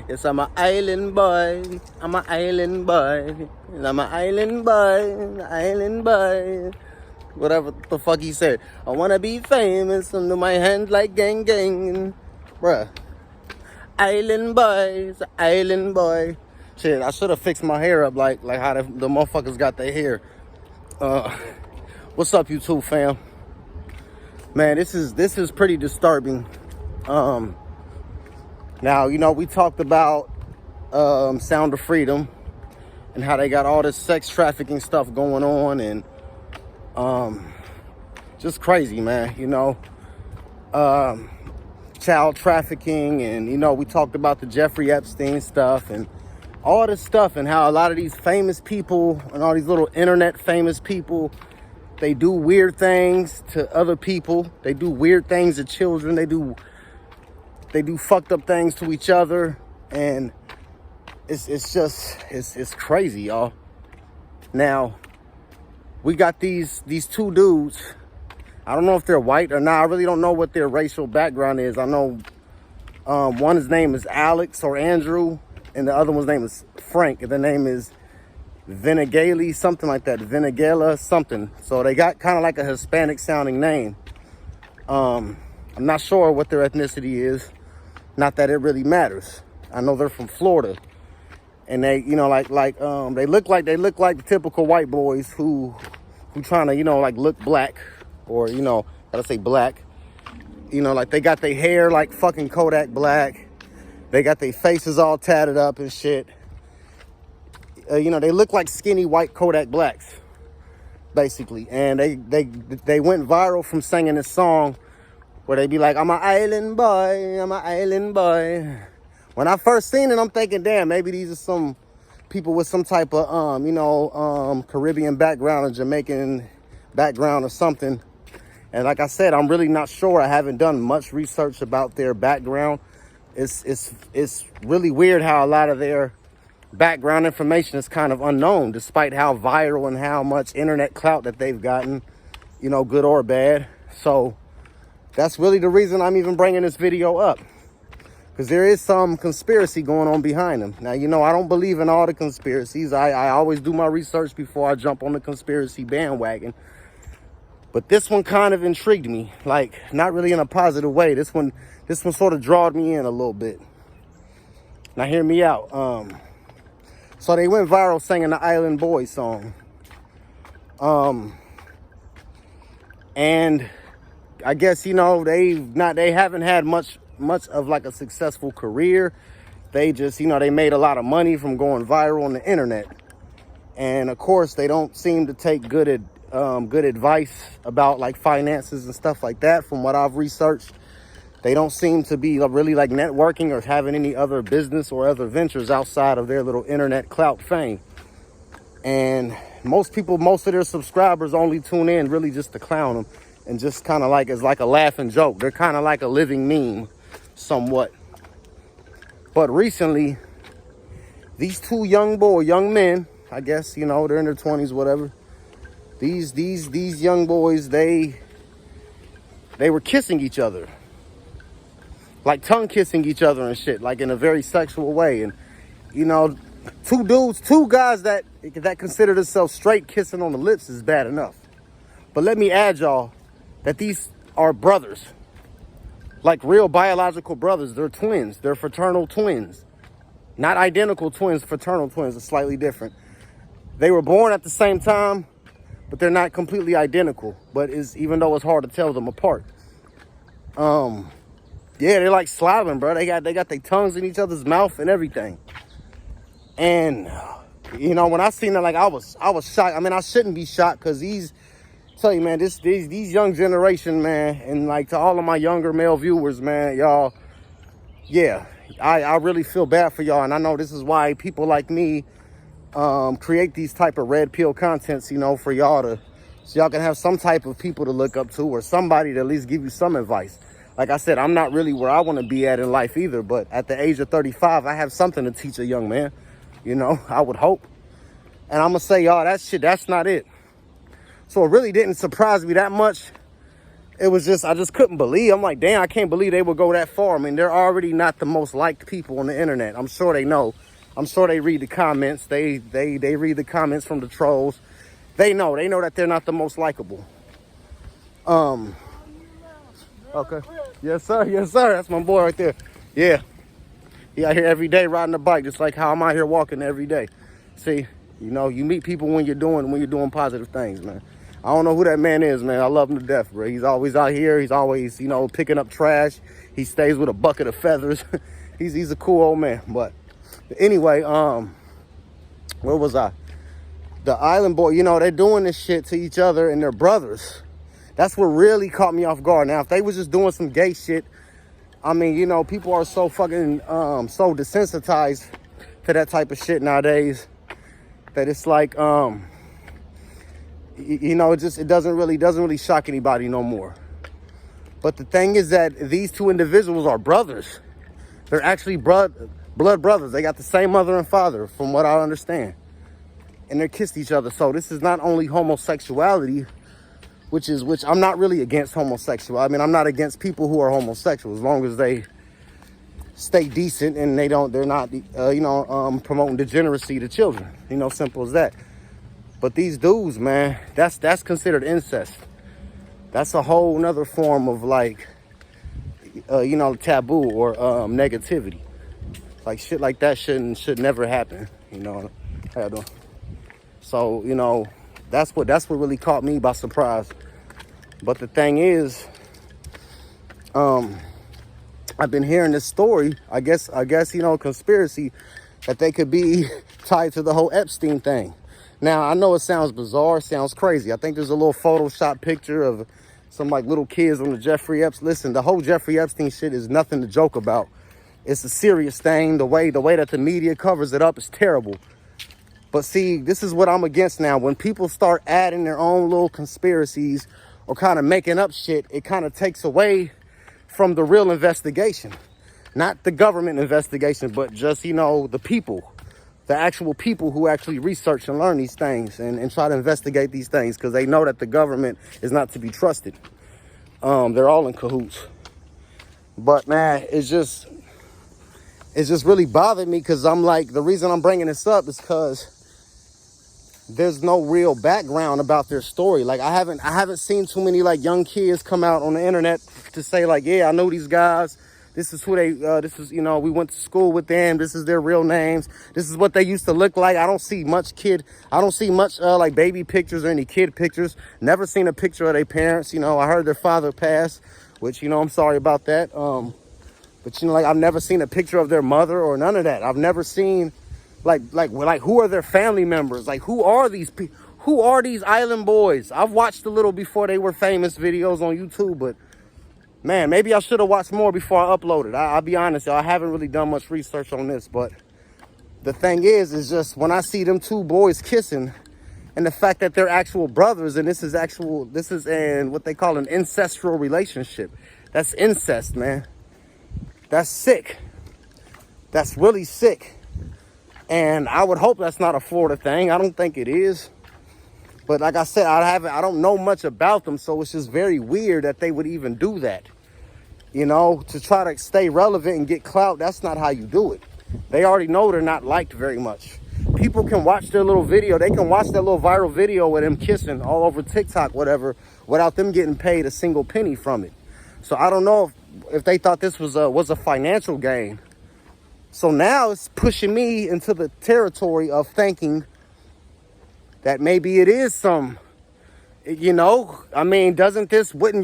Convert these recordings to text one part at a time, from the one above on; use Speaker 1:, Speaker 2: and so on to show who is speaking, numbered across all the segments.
Speaker 1: Yes, I'm an island boy. I'm an island boy. I'm an island boy. Island boy. Whatever the fuck he said. I wanna be famous under my hand like gang gang. Bruh. Island boys. Island boy. Shit, I should have fixed my hair up like how the motherfuckers got their hair. What's up, YouTube fam? Man, this is pretty disturbing. Now, you know, we talked about Sound of Freedom and how they got all this sex trafficking stuff going on, and just crazy, man. You know, child trafficking, and you know, we talked about the Jeffrey Epstein stuff and all this stuff, and how a lot of these famous people and all these little internet famous people, they do weird things to other people. They do weird things to children. They do fucked up things to each other, and it's crazy, y'all. Now, we got these two dudes. I don't know if they're white or not. I really don't know what their racial background is. I know one's name is Alex or Andrew, and the other one's name is Frank, and their name is Venegale, something like that. Venegala something. So they got kind of like a Hispanic sounding name. I'm not sure what their ethnicity is. Not that it really matters. I know they're from Florida, and they, you know, they look like the typical white boys who trying to, you know, like look black, or, you know, gotta say black. You know, like they got their hair like fucking Kodak Black. They got their faces all tatted up and shit. You know, they look like skinny white Kodak Blacks, basically. And they went viral from singing this song where they be like, I'm an island boy, I'm an island boy. When I first seen it, I'm thinking, damn, maybe these are some people with some type of, you know, Caribbean background or Jamaican background or something. And like I said, I'm really not sure. I haven't done much research about their background. It's really weird how a lot of their background information is kind of unknown, despite how viral and how much internet clout that they've gotten, you know, good or bad. So that's really the reason I'm even bringing this video up, because there is some conspiracy going on behind them. Now, you know, I don't believe in all the conspiracies. I always do my research before I jump on the conspiracy bandwagon. But this one kind of intrigued me, like not really in a positive way. This one sort of drawed me in a little bit. Now hear me out. So they went viral singing the Island Boy song. And I guess, you know, they haven't had much of like a successful career. They just, you know, they made a lot of money from going viral on the internet. And of course, they don't seem to take good advice about like finances and stuff like that. From what I've researched, they don't seem to be really like networking or having any other business or other ventures outside of their little internet clout fame. And most of their subscribers only tune in really just to clown them, and just kind of like as like a laughing joke. They're kind of like a living meme somewhat. But recently, these two young men, I guess, you know, they're in their 20s, whatever. These young boys, they were kissing each other. Like tongue kissing each other and shit, like in a very sexual way. And, you know, two guys that consider themselves straight kissing on the lips is bad enough. But let me add, y'all, that these are brothers. Like real biological brothers. They're twins. They're fraternal twins. Not identical twins, fraternal twins are slightly different. They were born at the same time, but they're not completely identical. But even though it's hard to tell them apart. Yeah, they're like slobbing, bro. They got their tongues in each other's mouth and everything. And you know, when I seen that, like I was shocked. I mean, I shouldn't be shocked, because tell you, man, these young generation, man, and like to all of my younger male viewers, man, y'all, yeah, I really feel bad for y'all. And I know this is why people like me create these type of red pill contents, you know, for y'all so y'all can have some type of people to look up to, or somebody to at least give you some advice. Like I said, I'm not really where I want to be at in life either, but at the age of 35, I have something to teach a young man, you know, I would hope. And I'm gonna say, y'all, that's not it. So it really didn't surprise me that much it was just, I just couldn't believe. I'm like, damn, I can't believe they would go that far. I mean, they're already not the most liked people on the internet. I'm sure they know. I'm sure they read the comments. They read the comments from the trolls. They know that they're not the most likable. Okay. Yes, sir. Yes, sir. That's my boy right there. Yeah. He out here every day riding a bike, just like how I'm out here walking every day. See, you know, you meet people when you're doing positive things, man. I don't know who that man is, man. I love him to death, bro. He's always out here. He's always, you know, picking up trash. He stays with a bucket of feathers. He's a cool old man. But anyway, where was I? The Island Boy, you know, they're doing this shit to each other and their brothers. That's what really caught me off guard. Now, if they was just doing some gay shit, I mean, you know, people are so fucking, so desensitized to that type of shit nowadays that it's like, you know, it doesn't really shock anybody no more. But the thing is that these two individuals are brothers. They're actually blood brothers. They got the same mother and father, from what I understand. And they kissed each other. So this is not only homosexuality, which I'm not really against homosexual. I mean, I'm not against people who are homosexual as long as they stay decent and they're not, promoting degeneracy to children. You know, simple as that. But these dudes, man, that's considered incest. That's a whole nother form of like, taboo or negativity. Like shit like that should never happen. You know, how you doing? So, you know, that's what really caught me by surprise. But the thing is, I've been hearing this story. I guess, conspiracy that they could be tied to the whole Epstein thing. Now, I know it sounds bizarre, sounds crazy. I think there's a little Photoshop picture of some like little kids on the Jeffrey Epstein. Listen, the whole Jeffrey Epstein shit is nothing to joke about. It's a serious thing. The way that the media covers it up is terrible. But see, this is what I'm against now. When people start adding their own little conspiracies or kind of making up shit, it kind of takes away from the real investigation. Not the government investigation, but just, the people. The actual people who actually research and learn these things and try to investigate these things, because they know that the government is not to be trusted. They're all in cahoots. But man, it's just really bothered me, because I'm like, the reason I'm bringing this up is because there's no real background about their story. Like I haven't seen too many like young kids come out on the internet to say like, yeah, I know these guys. This is who they, we went to school with them. This is their real names. This is what they used to look like. I don't see much like baby pictures or any kid pictures. Never seen a picture of their parents. I heard their father pass, which, I'm sorry about that. But, I've never seen a picture of their mother or none of that. I've never seen like who are their family members? Like, who are these people? Who are these Island Boys? I've watched a little before they were famous videos on YouTube, but man, maybe I should have watched more before I uploaded. I'll be honest, I haven't really done much research on this, but the thing is just when I see them two boys kissing and the fact that they're actual brothers, and this is what they call an ancestral relationship. That's incest, man. That's sick. That's really sick. And I would hope that's not a Florida thing. I don't think it is. But like I said, I don't know much about them, so it's just very weird that they would even do that. To try to stay relevant and get clout, that's not how you do it. They already know they're not liked very much. People can watch their little video. They can watch that little viral video with them kissing all over TikTok, whatever, without them getting paid a single penny from it. So I don't know if they thought this was a financial gain. So now it's pushing me into the territory of thinking that maybe it is some, wouldn't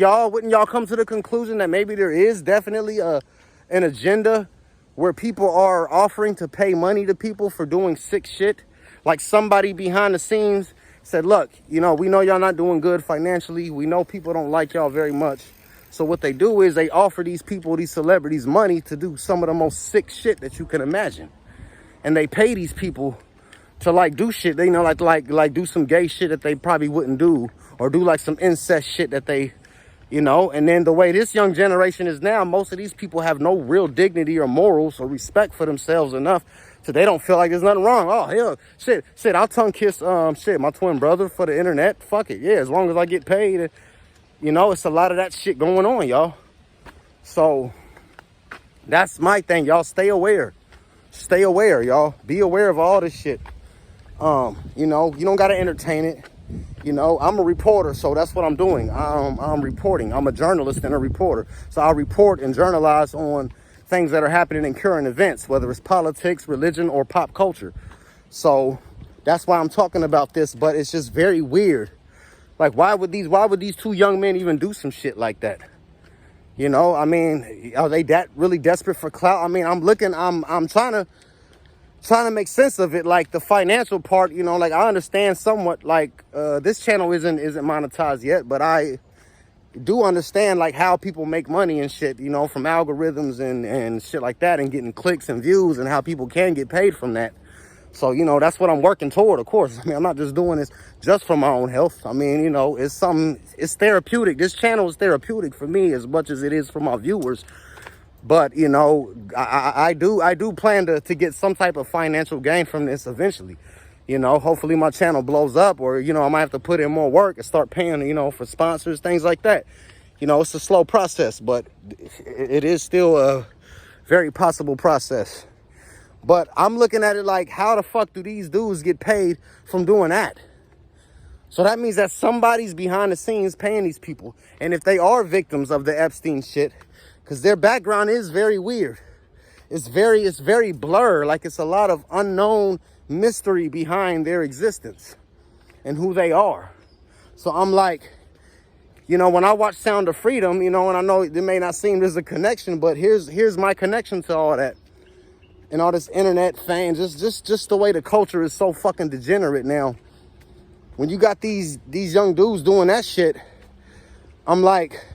Speaker 1: y'all come to the conclusion that maybe there is definitely an agenda where people are offering to pay money to people for doing sick shit? Like somebody behind the scenes said, look, we know y'all not doing good financially. We know people don't like y'all very much. So what they do is they offer these people, these celebrities, money to do some of the most sick shit that you can imagine. And they pay these people to like do shit, like do some gay shit that they probably wouldn't do, or do like some incest shit that they, and then the way this young generation is now, most of these people have no real dignity or morals or respect for themselves enough so they don't feel like there's nothing wrong. Oh, hell, shit, I'll tongue kiss, my twin brother for the internet. Fuck it, yeah, as long as I get paid. You know, it's a lot of that shit going on, y'all. So that's my thing, y'all. Stay aware. Stay aware, y'all. Be aware of all this shit. You know, you don't gotta entertain it. You know, I'm a reporter, so that's what I'm doing. I'm reporting. I'm a journalist and a reporter. So I report and journalize on things that are happening in current events, whether it's politics, religion, or pop culture. So that's why I'm talking about this, but it's just very weird. Like, why would these two young men even do some shit like that? You know, I mean, are they that really desperate for clout? I mean, I'm trying to make sense of it, like the financial part, you know, like I understand somewhat, like this channel isn't monetized yet, but I do understand like how people make money and shit, you know, from algorithms and shit like that, and getting clicks and views, and how people can get paid from that. So, you know, that's what I'm working toward, of course. I mean, I'm not just doing this just for my own health. I mean, you know, it's therapeutic. This channel is therapeutic for me as much as it is for my viewers. But, you know, I do plan to get some type of financial gain from this eventually. You know, hopefully my channel blows up, or, you know, I might have to put in more work and start paying, you know, for sponsors, things like that. You know, it's a slow process, but it is still a very possible process. But I'm looking at it like, how the fuck do these dudes get paid from doing that? So that means that somebody's behind the scenes paying these people. And if they are victims of the Epstein shit, because their background is very weird. It's very blurred. Like, it's a lot of unknown mystery behind their existence and who they are. So I'm like, you know, when I watch Sound of Freedom, you know, and I know it may not seem there's a connection, but here's my connection to all that. And all this internet fame, just the way the culture is so fucking degenerate now. When you got these young dudes doing that shit, I'm like,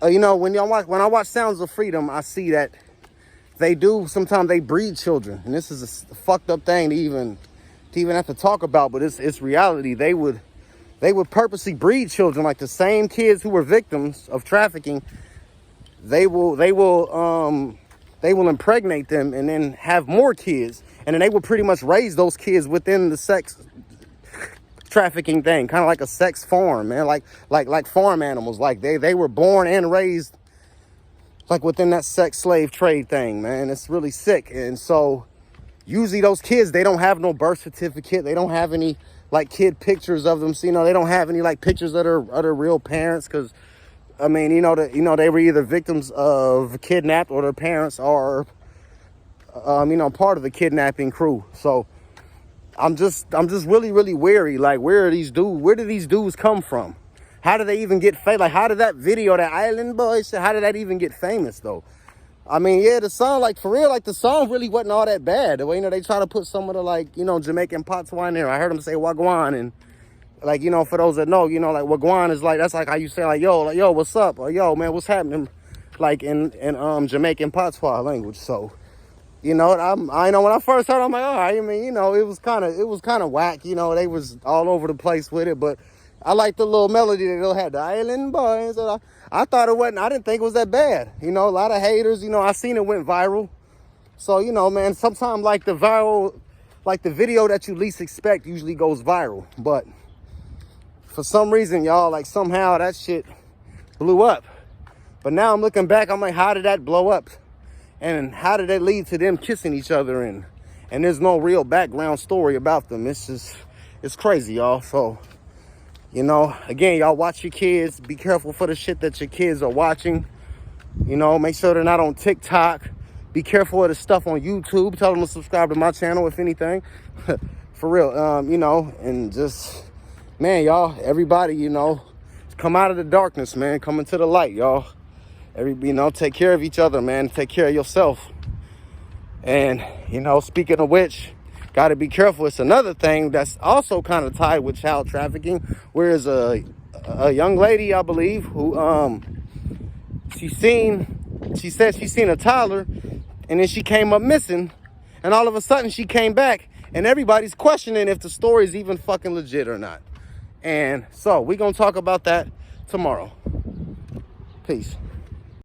Speaker 1: you know, when I watch Sounds of Freedom, I see that sometimes they breed children, and this is a fucked up thing to even have to talk about, but it's reality. They would purposely breed children, like the same kids who were victims of trafficking. They will impregnate them and then have more kids. And then they will pretty much raise those kids within the sex trafficking thing. Kind of like a sex farm, man. Like farm animals. Like they were born and raised like within that sex slave trade thing, man. It's really sick. And so usually those kids, they don't have no birth certificate. They don't have any like kid pictures of them. So, you know, they don't have any like pictures of their real parents, because I mean, you know, they were either victims of kidnapped, or their parents are, you know, part of the kidnapping crew. So I'm just really, really wary. Like, where do these dudes come from? How did they even get famous? Like, how did that video, that Island Boys, how did that even get famous though? I mean, yeah, the song, like, for real, like, the song really wasn't all that bad. The way, you know, they try to put some of the, like, you know, Jamaican patois in there. I heard them say Wagwan, and like, you know, for those that know, you know, like Wagwan is like, that's like how you say like, yo, what's up? Or yo, man, what's happening? Like in Jamaican patois language. So, you know, I know when I first heard it, I'm like, oh, I mean, you know, it was kind of whack. You know, they was all over the place with it, but I like the little melody that they had, the Island Boys. And I thought I didn't think it was that bad. You know, a lot of haters, you know, I seen it went viral. So, you know, man, sometimes like the video that you least expect usually goes viral. But for some reason, y'all, like somehow that shit blew up. But now I'm looking back, I'm like, how did that blow up? And how did that lead to them kissing each other? And there's no real background story about them. It's crazy, y'all. So, you know, again, y'all watch your kids. Be careful for the shit that your kids are watching. You know, make sure they're not on TikTok. Be careful of the stuff on YouTube. Tell them to subscribe to my channel, if anything. For real, you know, and just, man, y'all, everybody, you know, come out of the darkness, man. Come into the light, y'all. You know, take care of each other, man. Take care of yourself. And, you know, speaking of which, got to be careful. It's another thing that's also kind of tied with child trafficking. Whereas a young lady, I believe, who she said she seen a toddler, and then she came up missing, and all of a sudden she came back, and everybody's questioning if the story is even fucking legit or not. And so we're gonna talk about that tomorrow. Peace.